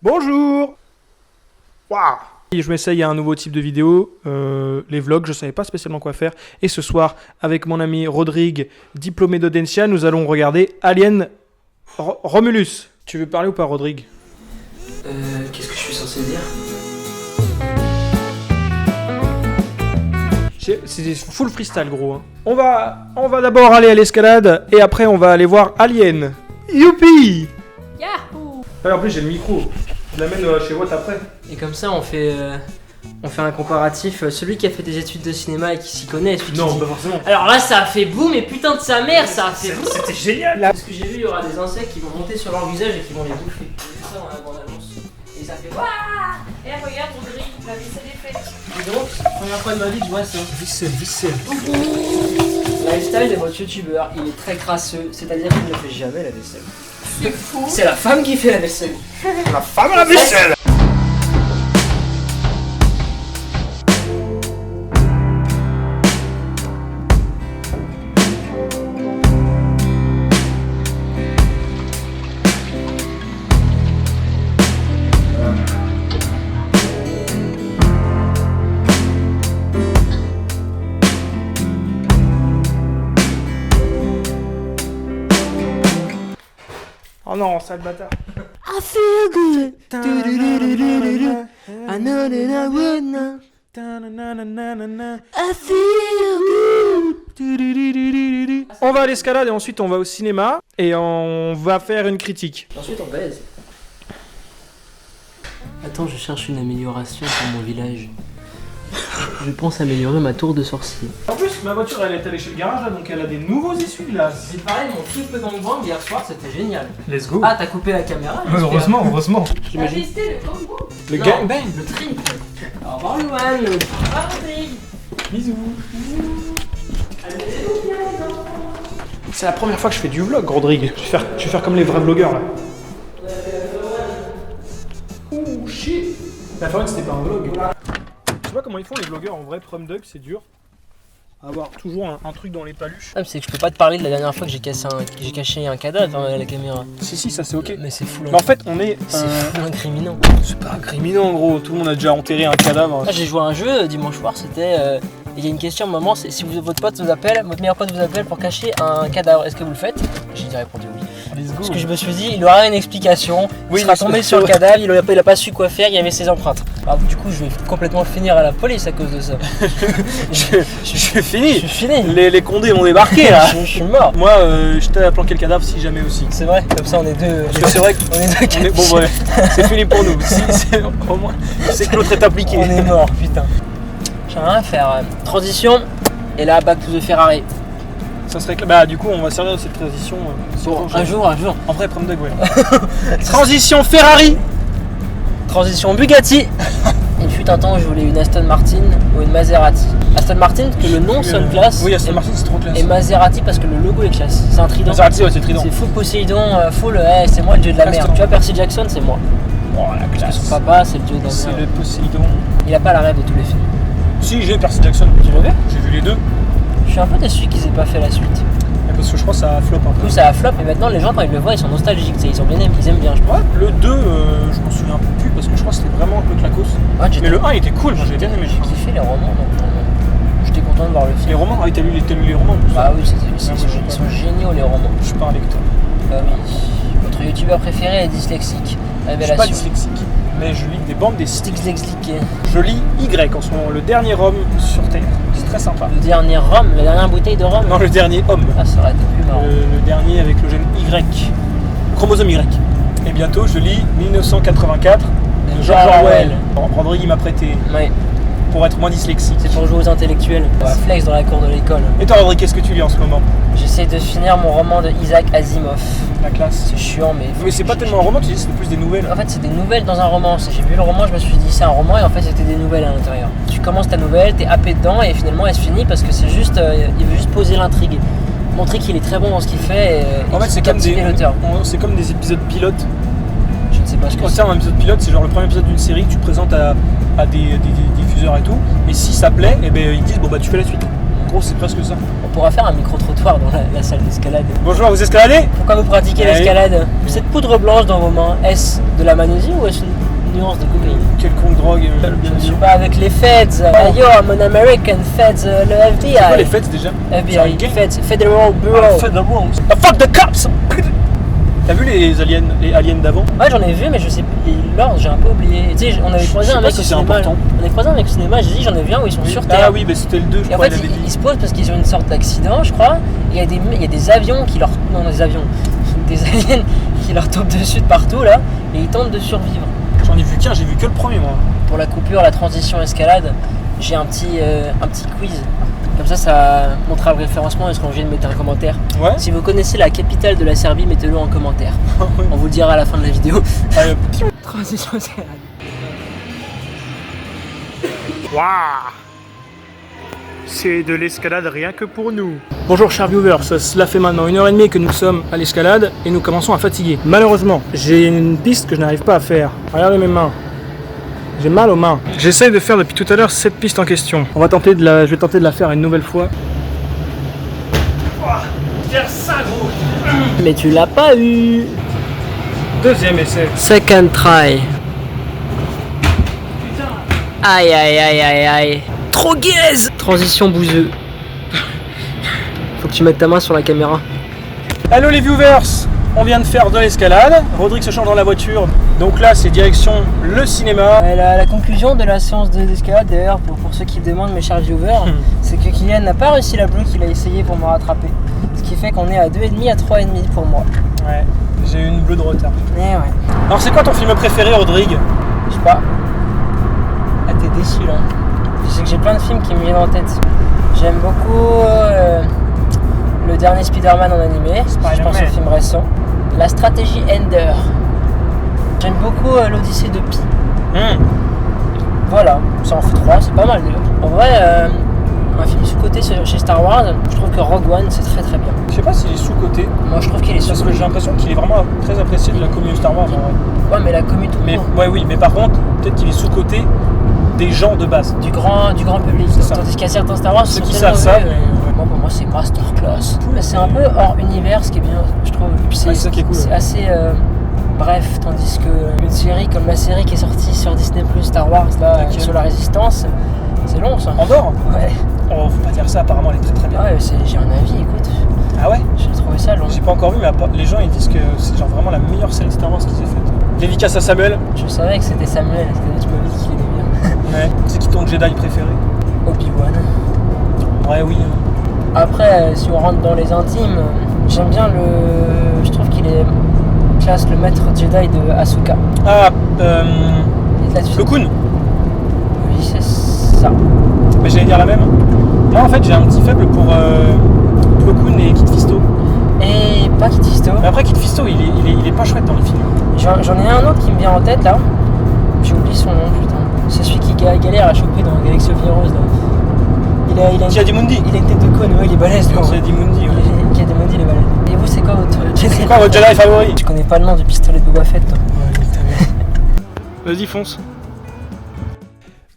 Bonjour. Waouh. Je m'essaye à un nouveau type de vidéo, les vlogs, je savais pas spécialement quoi faire. Et ce soir, avec mon ami Rodrigue, diplômé d'Audencia, nous allons regarder Alien Romulus. Tu veux parler ou pas, Rodrigue? Qu'est-ce que je suis censé dire? C'est full freestyle, gros. Hein. On va d'abord aller à l'escalade et après on va aller voir Alien. Youpi! Yahoo! En plus j'ai le micro. Je l'amène chez Watt après. Et comme ça, on fait un comparatif. Celui qui a fait des études de cinéma et qui s'y connaît, celui qui Non, dit... pas forcément. Alors là, ça a fait boum et putain de sa mère, ça a fait... C'était génial. Parce que j'ai vu, il y aura des insectes qui vont monter sur leur visage et qui vont les bouffer. J'ai vu ça dans la bande-annonce. Et ça fait... Waouh! Et regarde, Rodrigue, la vaisselle est faite. Et donc, première fois de ma vie que je vois ça. Vissel. Lifestyle de votre youtubeur, il est très crasseux, c'est-à-dire qu'il ne fait jamais la vaisselle. C'est fou. C'est la femme qui fait la vaisselle. La femme à la vaisselle. Oh non, sale bâtard. I feel good. I know that I would now. I feel good. On va à l'escalade et ensuite on va au cinéma et on va faire une critique. Ensuite on baise. Attends, je cherche une amélioration pour mon village. Je pense améliorer ma tour de sorcier. En plus, ma voiture elle est allée chez le garage là, donc elle a des nouveaux essuie-glaces. C'est pareil, mon triple gangbang hier soir, c'était génial. Let's go. Ah, t'as coupé la caméra? Heureusement. J'imagine. Le Non, gangbang. le triple. Au revoir Louane. Au revoir Rodrigue. Bisous. C'est la première fois que je fais du vlog, Rodrigue. Je vais faire comme les vrais vlogueurs là. Ouh, shit. La fois c'était pas un vlog. Je sais pas comment ils font les vlogueurs en vrai. Prom Dog, c'est dur. Avoir toujours un truc dans les paluches. Ah, c'est que je peux pas te parler de la dernière fois que j'ai caché un cadavre à la caméra. Si, ça c'est ok. Mais c'est fou. Mais en fait, on est. C'est fou incriminant. C'est pas incriminant en gros. Tout le monde a déjà enterré un cadavre. Moi, j'ai joué à un jeu dimanche soir, c'était. Il y a une question à un moment, c'est si votre pote vous appelle, votre meilleur pote vous appelle pour cacher un cadavre, est-ce que vous le faites? J'ai dit répondu oui. Let's go. Parce que je me suis dit, il aura une explication, Oui, il sera mais tombé c'est- sur le cadavre, il a pas su quoi faire, il y avait ses empreintes. Alors, du coup, je vais complètement finir à la police à cause de ça. Je suis fini. Je suis fini. Les condés ont débarqué là. Je suis mort. Moi, je t'ai planqué le cadavre si jamais aussi. C'est vrai, comme ça on est deux. Parce que c'est vrai que On est deux. bon ouais, c'est fini pour nous. Au moins, c'est que l'autre est appliqué. On est mort, putain. J'ai rien à faire. Transition, et là, back to the Ferrari. Ça serait bah du coup on va servir de cette transition. Un jour. En vrai Prom Dog ouais. Transition Ferrari. Transition Bugatti. Il fut un temps où je voulais une Aston Martin ou une Maserati. Aston Martin parce que le nom sonne classe. Oui, Aston Martin c'est trop classe. Et Maserati parce que le logo est classe. C'est un trident. Maserati ouais, c'est trident. C'est full Poséidon, full. C'est moi le dieu de la Classe, mer. toi. Tu vois Percy Jackson, c'est moi. Oh la Parce que classe. son papa, c'est le dieu de la C'est mer. le Poséidon. Il a pas la rêve de tous les films. Si j'ai Percy Jackson. Tu l'as vu? J'ai vu les deux. Je suis un peu déçu qu'ils aient pas fait la suite. Parce que je crois que ça flop un Du peu. coup, ça a flop et maintenant les gens quand ils le voient, ils sont nostalgiques. Ils ont bien aimé, ils aiment bien, je crois. Ouais, le 2, je m'en souviens plus parce que je crois que c'était vraiment un peu clacos. Ouais, Mais le 1 il était cool, moi j'ai bien aimé. J'ai kiffé les romans, donc j'étais content de voir le film. Les romans, t'as lu les romans en plus? Bah oui, ils moi, j'ai sont pas géniaux les romans. Je suis pas un lecteur. Bah oui. Votre youtubeur préféré est dyslexique. Je suis pas Révélation. dyslexique, mais je lis des bandes dessinées. Dyslexique. Je lis Y en ce moment, le dernier homme sur Terre. C'est très sympa. Le dernier rhum, la dernière bouteille de rhum. Non, le dernier homme. Ah, ça aurait été plus marrant. Le dernier avec le gène Y. Chromosome Y. Et bientôt, je lis 1984 de George Orwell. Rodrigue il m'a prêté Ouais, pour être moins dyslexique. c'est pour jouer aux intellectuels. Flex dans la cour de l'école. Et toi, Rodrigue, qu'est-ce que tu lis en ce moment? J'essaie de finir mon roman de Isaac Asimov. La classe. C'est chiant, mais. Mais c'est pas tellement un roman, tu dis c'est plus des nouvelles. En fait, c'est des nouvelles dans un roman. J'ai vu le roman, je me suis dit c'est un roman et en fait, c'était des nouvelles à l'intérieur. Tu commences ta nouvelle, t'es happé dedans et finalement, elle se finit parce que c'est juste. Il veut juste poser l'intrigue. Montrer qu'il est très bon dans ce qu'il fait et En fait, c'est comme captiver l'auteur. c'est comme des épisodes pilotes. Je ne sais pas ce que Quand c'est. c'est un épisode pilote, c'est genre le premier épisode d'une série que tu présentes à des diffuseurs et tout. Et si ça plaît, eh ben, ils disent bon bah tu fais la suite. gros, c'est presque ça. On pourra faire un micro-trottoir dans la salle d'escalade. Bonjour, vous escaladez? Pourquoi vous pratiquez Allez. l'escalade? Cette poudre blanche dans vos mains, est-ce de la magnésie ou est-ce une nuance de cocaïne? Quelconque drogue, bien Je sais sûr. pas, avec les feds. Yo, I'm an American feds, le FBI. C'est quoi les fêtes déjà? C'est un FBI, gang. feds, Federal Bureau. Fuck the cops! T'as vu les aliens d'avant? Ouais, j'en ai vu, mais je sais plus. L'ordre, j'ai un peu oublié. Tu sais, on avait croisé Je sais un pas mec si au c'est cinéma. important. On avait croisé un mec au cinéma, j'ai dit, j'en ai vu un où ils sont sur Terre. Ah oui, mais c'était le 2, je Et en crois, fait, il avait dit. ils se posent parce qu'ils ont une sorte d'accident, je crois. Et il y a des avions qui leur. Non, des avions. Des aliens qui leur tombent dessus de partout, là. Et ils tentent de survivre. J'en ai vu qu'un, j'ai vu que le premier, moi. Pour la coupure, la transition escalade, j'ai un petit quiz. Comme ça montrera le référencement et ils seront obligés de mettre un commentaire. Ouais. Si vous connaissez la capitale de la Serbie, mettez-le en commentaire. On vous le dira à la fin de la vidéo. Allez, hop. Transition escalade. Waouh! C'est de l'escalade rien que pour nous. Bonjour chers viewers, cela fait maintenant 1h30 que nous sommes à l'escalade et nous commençons à fatiguer. Malheureusement, j'ai une piste que je n'arrive pas à faire. Regardez mes mains. J'ai mal aux mains. J'essaye de faire depuis tout à l'heure cette piste en question. Je vais tenter de la faire une nouvelle fois. Faire ça gros. Mais tu l'as pas eu. Deuxième essai. Second try. Aïe aïe aïe aïe aïe. Trop gaze. Transition bouseux. Faut que tu mettes ta main sur la caméra. Hello les viewers, on vient de faire de l'escalade. Rodrigue se change dans la voiture. Donc là c'est direction le cinéma. La conclusion de la séance d'escalade d'ailleurs pour ceux qui demandent mes chers viewers, c'est que Kylian n'a pas réussi la bleue qu'il a essayé pour me rattraper. Ce qui fait qu'on est à 2,5 à 3,5 pour moi. Ouais, j'ai eu une bleue de retard. Eh ouais. Alors c'est quoi ton film préféré Rodrigue? Je sais pas. Ah t'es déçu là. Je sais que j'ai plein de films qui me viennent en tête. J'aime beaucoup le dernier Spider-Man en animé. Je pense au film récent. La stratégie Ender. J'aime beaucoup l'Odyssée de Pi. Voilà, ça en fait 3, c'est pas mal déjà. En vrai, un film sous-côté chez Star Wars, je trouve que Rogue One c'est très très bien. Je sais pas s'il est sous-coté. Moi je trouve qu'il est Parce que sous-côté. j'ai l'impression qu'il est vraiment très apprécié de la communauté Star Wars en vrai. Ouais, mais la commu tout Mais court. ouais oui, mais par contre, peut-être qu'il est sous-côté des gens de base. Du grand public. C'est ça. Tandis qu'il y a certains Star Wars Ceux sont qui tellement savent ça, vus, mais- moi, pour moi c'est masterclass. C'est un peu hors univers, ce qui est bien, je trouve. Et puis Ouais, c'est ça qui est cool. c'est assez bref, tandis que une série comme la série qui est sortie sur Disney Plus Star Wars là, Ok. sur la Résistance, c'est long ça. Andorre? Ouais. Oh, faut pas dire ça, apparemment elle est très très bien. Ouais, j'ai un avis, écoute. Ah ouais? J'ai trouvé ça long. J'ai pas encore vu, mais les gens ils disent que c'est genre vraiment la meilleure série Star Wars qu'ils aient faite. Dédicace à Samuel. Je savais que c'était Samuel, tu m'avais dit qu'il aimait bien. Ouais. C'est qui ton Jedi préféré? Obi-Wan. Ouais, oui. Après, si on rentre dans les intimes, j'aime bien je trouve qu'il est classe le maître Jedi de Ahsoka. Ah, Et là-dessus- Plo Koon. Oui, c'est ça. Mais j'allais dire la même. Moi en fait j'ai un petit faible pour Plo Koon et Kit Fisto. Et pas Kit Fisto. Mais après Kit Fisto il est pas chouette dans les films. J'en ai un autre qui me vient en tête là. J'ai oublié son nom, putain. C'est celui qui galère à choper dans Galaxy of Heroes là. Il a Qui a dit Mundi? il a une tête de conne, ouais, il est balèze lui. Qui a dit Mundi, ouais. Qui a dit Mundi, il est balèze. Et vous, c'est quoi votre Jedi? C'est quoi votre Jedi favori? Je connais pas le nom du pistolet de Boba Fett toi. Vas-y fonce.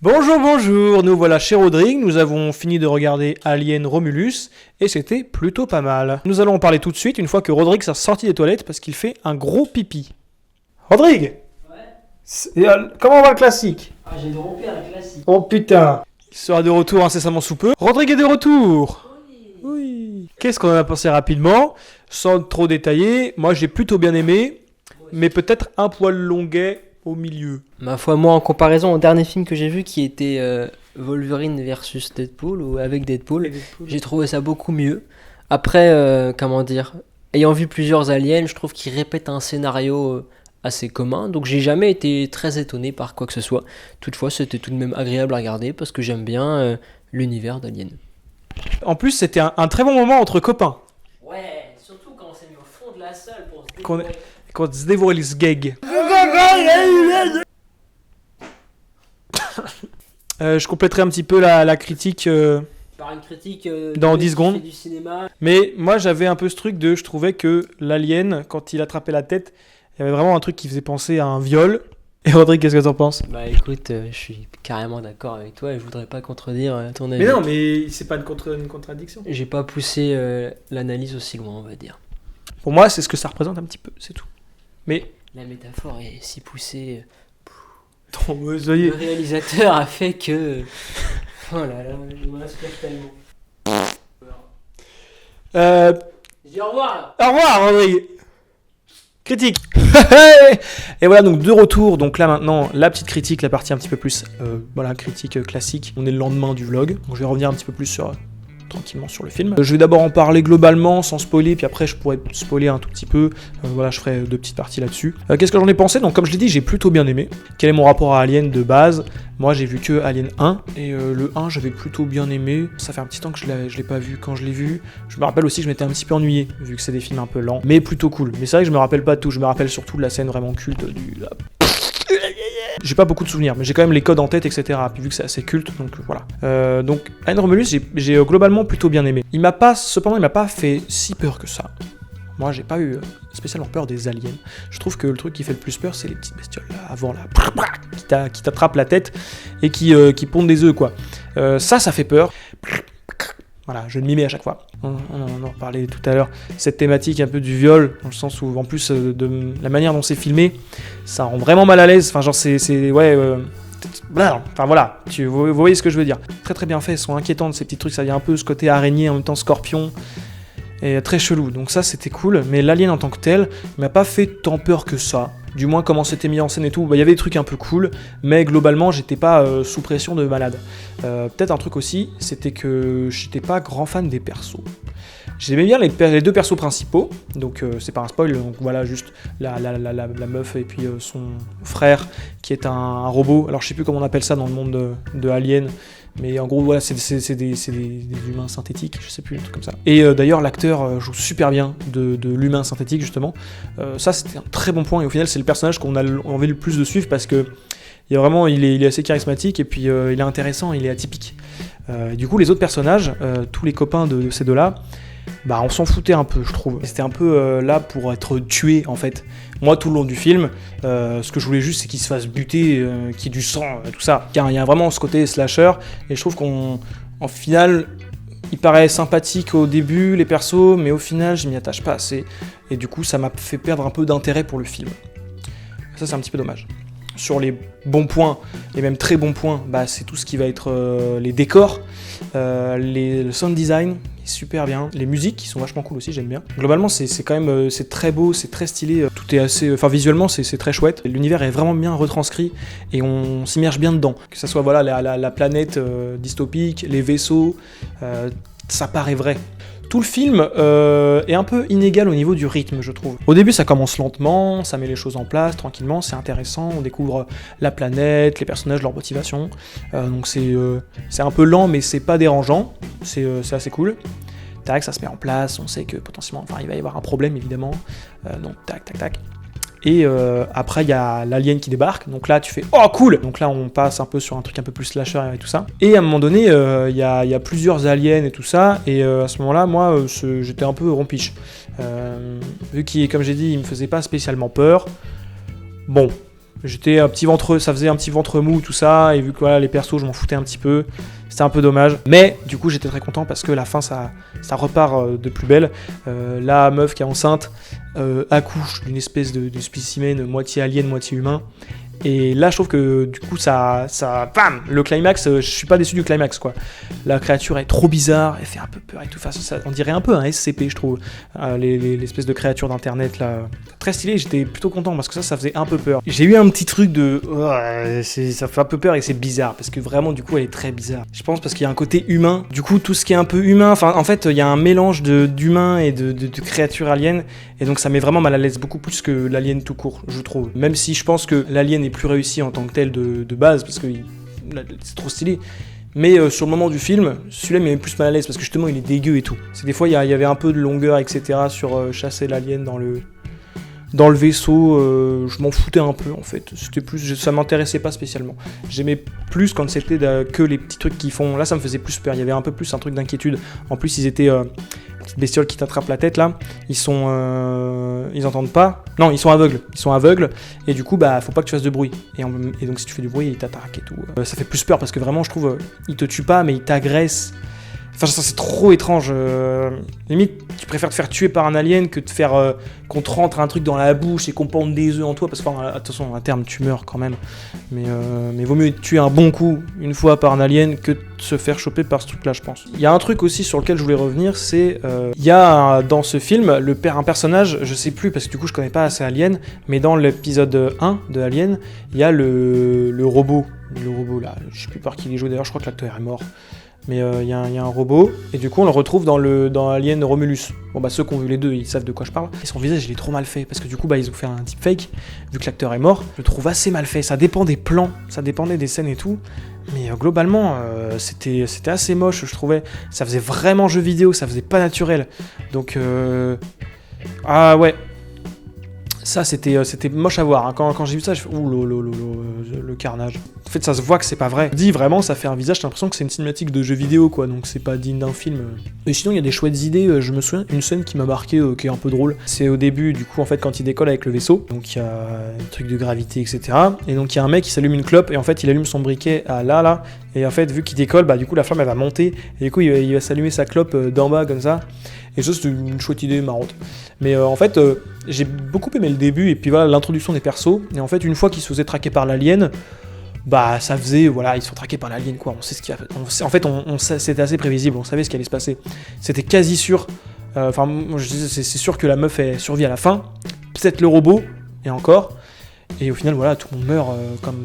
Bonjour, nous voilà chez Rodrigue, nous avons fini de regarder Alien Romulus et c'était plutôt pas mal. Nous allons en parler tout de suite une fois que Rodrigue s'est sorti des toilettes parce qu'il fait un gros pipi. Rodrigue! Ouais. Comment va le classique? Ah, j'ai droppé un classique. Oh putain! Il sera de retour incessamment sous peu. Rodrigue est de retour! Oui. Qu'est-ce qu'on en a pensé rapidement? Sans trop détailler, moi j'ai plutôt bien aimé, mais peut-être un poil longuet au milieu. Ma foi, moi, en comparaison au dernier film que j'ai vu qui était Wolverine versus Deadpool ou avec Deadpool, j'ai trouvé ça beaucoup mieux. Après, comment dire, ayant vu plusieurs aliens, je trouve qu'ils répètent un scénario assez commun, donc j'ai jamais été très étonné par quoi que ce soit. Toutefois, c'était tout de même agréable à regarder parce que j'aime bien l'univers d'Alien. En plus, c'était un très bon moment entre copains. Ouais, surtout quand on s'est mis au fond de la salle pour se Qu'on qu'on se dévoile les gags. Je compléterai un petit peu la critique, par une critique Dans de 10 secondes. du cinéma. mais moi j'avais un peu ce truc je trouvais que l'alien, quand il attrapait la tête, il y avait vraiment un truc qui faisait penser à un viol, Et Rodrigue, qu'est-ce que t'en penses? Bah écoute, je suis carrément d'accord avec toi et je voudrais pas contredire ton avis. Mais non, mais c'est pas une contradiction. J'ai pas poussé l'analyse aussi loin, on va dire. Pour moi, c'est ce que ça représente un petit peu, c'est tout. Mais La métaphore est si poussée. soyez. Le réalisateur a fait que. Oh là là, je m'inspire tellement. Je dis au revoir là. Au revoir, Rodrigue. Critique. Et voilà, donc de retour. Donc là maintenant, la petite critique, la partie un petit peu plus, voilà, critique classique. On est le lendemain du vlog, donc je vais revenir un petit peu plus tranquillement sur le film. Je vais d'abord en parler globalement, sans spoiler, puis après je pourrais spoiler un tout petit peu. Voilà, je ferai 2 petites parties là-dessus. Qu'est-ce que j'en ai pensé? Donc comme je l'ai dit, j'ai plutôt bien aimé. Quel est mon rapport à Alien de base? Moi j'ai vu que Alien 1, et le 1 j'avais plutôt bien aimé. Ça fait un petit temps que je l'ai pas vu. Quand je l'ai vu, je me rappelle aussi que je m'étais un petit peu ennuyé, vu que c'est des films un peu lents, mais plutôt cool. Mais c'est vrai que je me rappelle pas de tout, je me rappelle surtout de la scène vraiment culte du... J'ai pas beaucoup de souvenirs, mais j'ai quand même les codes en tête, etc. Puis vu que c'est assez culte, donc voilà. Donc Alien Romulus, j'ai globalement plutôt bien aimé. Cependant, il m'a pas fait si peur que ça. Moi, j'ai pas eu spécialement peur des aliens. Je trouve que le truc qui fait le plus peur, c'est les petites bestioles là, avant là, qui t'attrapent la tête et qui pondent des œufs, quoi. Ça fait peur. Voilà, je m'y mets à chaque fois. On en parlait tout à l'heure. Cette thématique un peu du viol, dans le sens où, en plus de la manière dont c'est filmé, ça rend vraiment mal à l'aise. Enfin, genre, enfin voilà, vous voyez ce que je veux dire. Très très bien fait, elles sont inquiétantes ces petits trucs. Ça y a un peu ce côté araignée, en même temps scorpion. Et très chelou, donc ça c'était cool, mais l'alien en tant que tel, il m'a pas fait tant peur que ça. Du moins comment c'était mis en scène et tout, il y avait des trucs un peu cool, mais globalement j'étais pas sous pression de malade. Peut-être un truc aussi, c'était que j'étais pas grand fan des persos. J'aimais bien les 2 persos principaux, donc c'est pas un spoil, donc voilà, juste la meuf et puis son frère qui est un robot. Alors je sais plus comment on appelle ça dans le monde de Alien, mais en gros voilà, c'est des humains synthétiques, je sais plus, un truc comme ça. Et d'ailleurs l'acteur joue super bien de l'humain synthétique justement. Ça c'était un très bon point, et au final c'est le personnage qu'on a envie le plus de suivre parce que il est assez charismatique, et puis il est intéressant, il est atypique. Du coup les autres personnages, tous les copains de ces deux-là, bah on s'en foutait un peu, je trouve. C'était un peu là pour être tué en fait. Moi tout le long du film, ce que je voulais juste c'est qu'il se fasse buter, qu'il y ait du sang, tout ça. Car il y a vraiment ce côté slasher, et je trouve qu'en final, il paraît sympathique au début les persos, mais au final je m'y attache pas assez, et du coup ça m'a fait perdre un peu d'intérêt pour le film. Ça c'est un petit peu dommage. Sur les bons points, et même très bons points, bah, c'est tout ce qui va être les décors, le sound design est super bien, les musiques qui sont vachement cool aussi, j'aime bien. Globalement c'est quand même c'est très beau, c'est très stylé, tout est assez, enfin visuellement c'est très chouette, l'univers est vraiment bien retranscrit et on s'immerge bien dedans. Que ça soit voilà la planète dystopique, les vaisseaux, ça paraît vrai. Tout le film est un peu inégal au niveau du rythme, je trouve. Au début, ça commence lentement, ça met les choses en place, tranquillement, c'est intéressant, on découvre la planète, les personnages, leur motivation. Donc c'est un peu lent, mais c'est pas dérangeant, c'est assez cool. Tac, ça se met en place, on sait que potentiellement, enfin, il va y avoir un problème, évidemment. Donc tac, tac, tac. Et après, il y a l'alien qui débarque. Donc là, tu fais « Oh, cool !» Donc là, on passe un peu sur un truc un peu plus slasher et tout ça. Et à un moment donné, il y a plusieurs aliens et tout ça. Et à ce moment-là, moi, j'étais un peu rompiche. Vu qu'il, comme j'ai dit, il me faisait pas spécialement peur. Bon, j'étais un petit ventre, ça faisait un petit ventre mou, tout ça. Et vu que voilà, les persos, je m'en foutais un petit peu. C'était un peu dommage. Mais du coup, j'étais très content parce que la fin, ça repart de plus belle. La meuf qui est enceinte accouche d'une espèce de spécimen moitié alien, moitié humain. Et là, je trouve que du coup, bam, le climax, je suis pas déçu du climax, quoi. La créature est trop bizarre, elle fait un peu peur et tout. Enfin, on dirait un peu un SCP, je trouve. L'espèce de créature d'internet, là. Très stylé, j'étais plutôt content parce que ça faisait un peu peur. J'ai eu un petit truc de. Ça fait un peu peur et c'est bizarre parce que vraiment, du coup, elle est très bizarre. Je pense parce qu'il y a un côté humain. Du coup, tout ce qui est un peu humain, enfin, en fait, il y a un mélange d'humain et de créatures aliens. Et donc, ça met vraiment mal à l'aise, beaucoup plus que l'alien tout court, je trouve. Même si je pense que l'alien est plus réussi en tant que tel de base parce que c'est trop stylé, mais sur le moment du film celui-là il m'avait plus mal à l'aise parce que justement il est dégueu et tout. C'est des fois il y avait un peu de longueur, etc. sur chasser l'alien dans le vaisseau, je m'en foutais un peu en fait. C'était plus, ça m'intéressait pas spécialement. J'aimais plus quand c'était que les petits trucs qui font. Là ça me faisait plus peur, il y avait un peu plus un truc d'inquiétude. En plus ils étaient petite bestiole qui t'attrape la tête là, ils entendent pas. Non, ils sont aveugles. Et du coup, bah, faut pas que tu fasses de bruit. Et donc, si tu fais du bruit, ils t'attaquent et tout. Ça fait plus peur parce que vraiment, je trouve, ils te tuent pas, mais ils t'agressent. Enfin, ça, c'est trop étrange. Limite, tu préfères te faire tuer par un alien que de faire qu'on te rentre un truc dans la bouche et qu'on pende des œufs en toi. Parce que, attention, à terme, tu meurs quand même. Mais vaut mieux tuer un bon coup une fois par un alien que de se faire choper par ce truc-là, je pense. Il y a un truc aussi sur lequel je voulais revenir, c'est il y a dans ce film un personnage, je sais plus parce que du coup je connais pas assez Alien, mais dans l'épisode 1 de Alien, il y a le robot. Le robot là, je sais plus par qui il est joué d'ailleurs, je crois que l'acteur est mort. Mais il y a un robot, et du coup on le retrouve dans Alien Romulus. Bon bah ceux qui ont vu les deux, ils savent de quoi je parle. Et son visage il est trop mal fait, parce que du coup bah ils ont fait un deepfake, vu que l'acteur est mort. Je le trouve assez mal fait, ça dépend des plans, ça dépendait des scènes et tout. Mais globalement, c'était assez moche, je trouvais. Ça faisait vraiment jeu vidéo, ça faisait pas naturel. Donc ah ouais. Ça, c'était moche à voir. Hein. Quand j'ai vu ça, je fais ouh, le carnage. En fait, ça se voit que c'est pas vrai. Dit vraiment, ça fait un visage, j'ai l'impression que c'est une cinématique de jeu vidéo, quoi. Donc, c'est pas digne d'un film. Et sinon, il y a des chouettes idées. Je me souviens, une scène qui m'a marqué, qui est un peu drôle. C'est au début, du coup, en fait, quand il décolle avec le vaisseau. Donc, il y a un truc de gravité, etc. Et donc, il y a un mec qui s'allume une clope. Et en fait, il allume son briquet à là. Et en fait, vu qu'il décolle, bah, du coup, la flamme, elle va monter. Et du coup, il va s'allumer sa clope d'en bas, comme ça. Et ça, c'était une chouette idée marrante. Mais en fait, j'ai beaucoup aimé le début, et puis voilà, l'introduction des persos. Et en fait, une fois qu'ils se faisaient traquer par l'alien, bah ça faisait, voilà, ils sont traqués par l'alien, quoi. On sait ce qu'il y a. En fait, c'était assez prévisible, on savait ce qui allait se passer. C'était quasi sûr. Enfin, je disais, c'est sûr que la meuf, elle survit à la fin. Peut-être le robot, et encore. Et au final, voilà, tout le monde meurt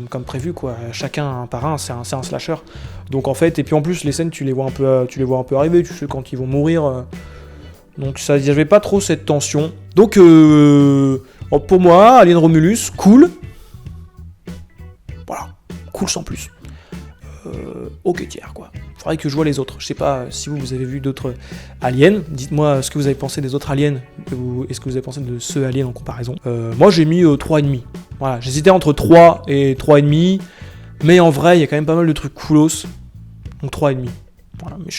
comme prévu, quoi. Chacun un par un, c'est un slasher. Donc en fait, et puis en plus, les scènes, tu les vois un peu arriver, tu sais quand ils vont mourir. Donc ça, il n'y avait pas trop cette tension. Donc pour moi, Alien Romulus, cool. Voilà, cool sans plus. Ok tiers, quoi. Faudrait que je vois les autres. Je sais pas si vous avez vu d'autres aliens. Dites-moi ce que vous avez pensé des autres aliens. Et ce que vous avez pensé de ce alien en comparaison. Moi j'ai mis 3,5. Voilà, j'hésitais entre 3 et 3,5. Mais en vrai, il y a quand même pas mal de trucs coolos. Donc 3,5. Voilà, mais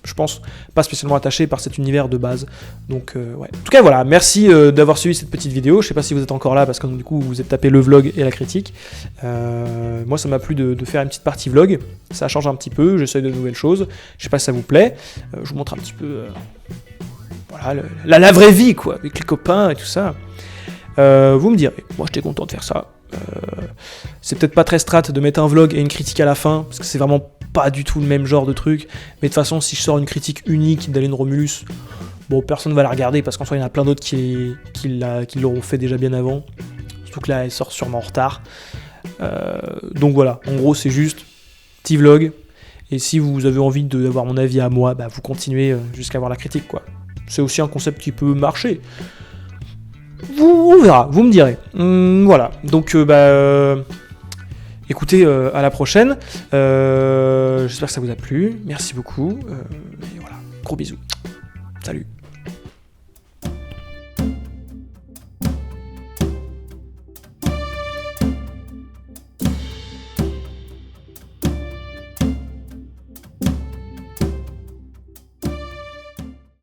je pense pas spécialement attaché par cet univers de base. Donc ouais. En tout cas voilà, merci d'avoir suivi cette petite vidéo. Je sais pas si vous êtes encore là parce que du coup vous êtes tapé le vlog et la critique. Moi ça m'a plu de faire une petite partie vlog. Ça change un petit peu, j'essaye de nouvelles choses. Je sais pas si ça vous plaît. Je vous montre un petit peu voilà, la vraie vie quoi, avec les copains et tout ça. Vous me direz, moi j'étais content de faire ça. C'est peut-être pas très strat de mettre un vlog et une critique à la fin, parce que c'est vraiment pas du tout le même genre de truc. Mais de toute façon, si je sors une critique unique d'Alien Romulus, bon, personne va la regarder, parce qu'en soi, il y en a plein d'autres qui l'auront fait déjà bien avant. Surtout que là, elle sort sûrement en retard. Donc voilà, en gros, c'est juste petit vlog. Et si vous avez envie d'avoir mon avis à moi, bah, vous continuez jusqu'à voir la critique, quoi. C'est aussi un concept qui peut marcher. On verra, vous me direz. Voilà, donc écoutez, à la prochaine. J'espère que ça vous a plu. Merci beaucoup. Et voilà, gros bisous. Salut.